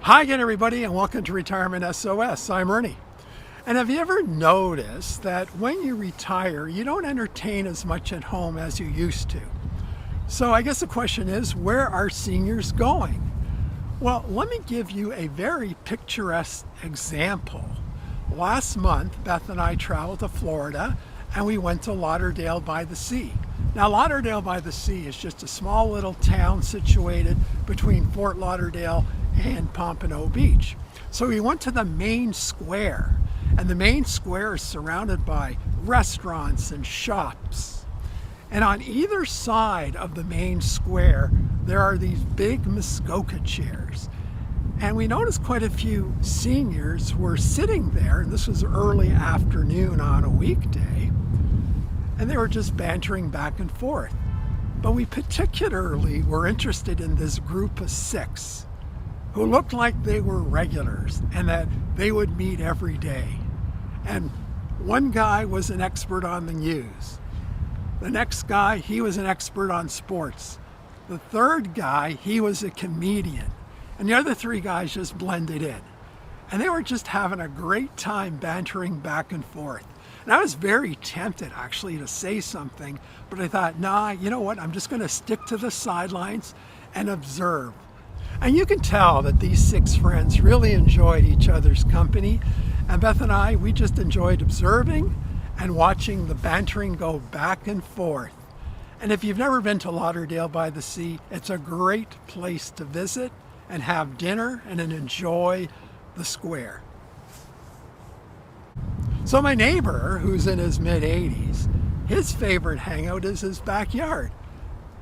Hi again, everybody, and welcome to Retirement SOS. I'm Ernie. And have you ever noticed that when you retire, you don't entertain as much at home as you used to? So I guess the question is, where are seniors going? Well, let me give you a very picturesque example. Last month, Beth and I traveled to Florida, and we went to Lauderdale by the Sea. Now, Lauderdale by the Sea is just a small little town situated between Fort Lauderdale and Pompano Beach. So we went to the main square, and the main square is surrounded by restaurants and shops. And on either side of the main square, there are these big Muskoka chairs. And we noticed quite a few seniors were sitting there, and this was early afternoon on a weekday, and they were just bantering back and forth. But we particularly were interested in this group of 6 who looked like they were regulars and that they would meet every day. And one guy was an expert on the news. The next guy, he was an expert on sports. The third guy, he was a comedian. And the other 3 guys just blended in. And they were just having a great time bantering back and forth. And I was very tempted actually to say something, but I thought, nah, you know what? I'm just going to stick to the sidelines and observe. And you can tell that these 6 friends really enjoyed each other's company. And Beth and I, we just enjoyed observing and watching the bantering go back and forth. And if you've never been to Lauderdale by the Sea, it's a great place to visit and have dinner and enjoy the square. So my neighbor, who's in his mid-80s, his favorite hangout is his backyard,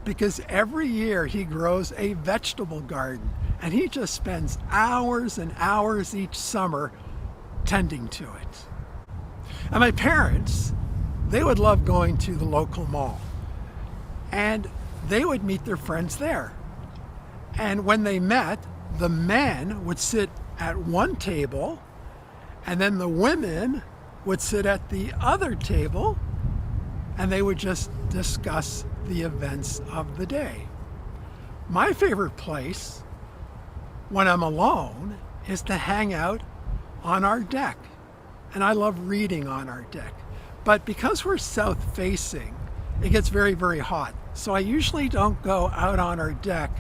because every year he grows a vegetable garden, and he just spends hours and hours each summer tending to it. And my parents, they would love going to the local mall, and they would meet their friends there. And when they met, the men would sit at one table, and then the women would sit at the other table, and they would just discuss the events of the day. My favorite place when I'm alone is to hang out on our deck. And I love reading on our deck. But because we're south facing, it gets very, very hot. So I usually don't go out on our deck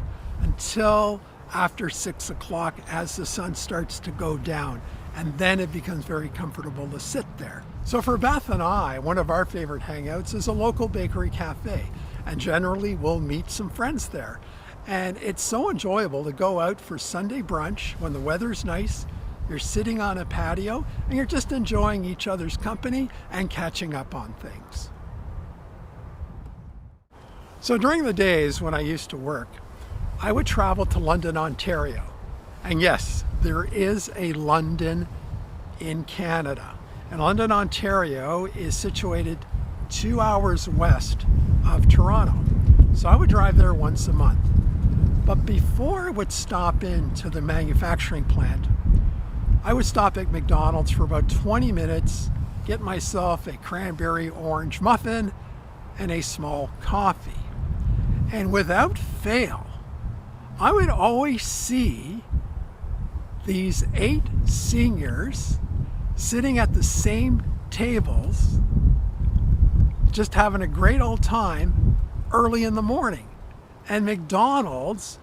until after 6 o'clock as the sun starts to go down. And then it becomes very comfortable to sit there. So for Beth and I, one of our favorite hangouts is a local bakery cafe. And generally we'll meet some friends there. And it's so enjoyable to go out for Sunday brunch when the weather's nice, you're sitting on a patio, and you're just enjoying each other's company and catching up on things. So during the days when I used to work, I would travel to London, Ontario. And yes, there is a London in Canada. And London, Ontario is situated 2 hours west of Toronto. So I would drive there once a month. But before I would stop into the manufacturing plant, I would stop at McDonald's for about 20 minutes, get myself a cranberry orange muffin and a small coffee. And without fail, I would always see these 8 seniors sitting at the same tables, just having a great old time early in the morning. And McDonald's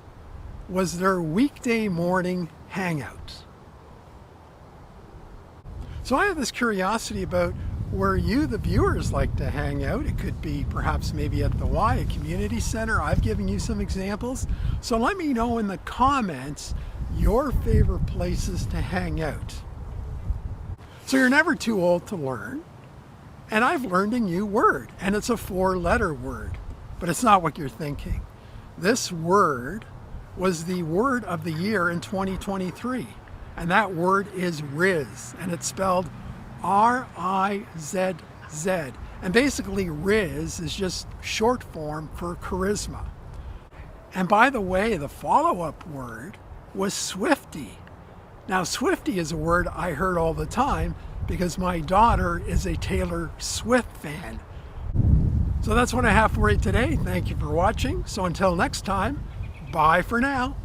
was their weekday morning hangout. So I have this curiosity about where you, the viewers, like to hang out. It could be perhaps maybe at the Y, a community center. I've given you some examples. So let me know in the comments your favorite places to hang out. So you're never too old to learn. And I've learned a new word, and it's a 4-letter word, but it's not what you're thinking. This word was the word of the year in 2023, and that word is Rizz, and it's spelled R-I-Z-Z. And basically Rizz is just short form for charisma. And by the way, the follow-up word was Swiftie. Now, Swiftie is a word I heard all the time because my daughter is a Taylor Swift fan. So that's what I have for you today. Thank you for watching. So until next time, bye for now.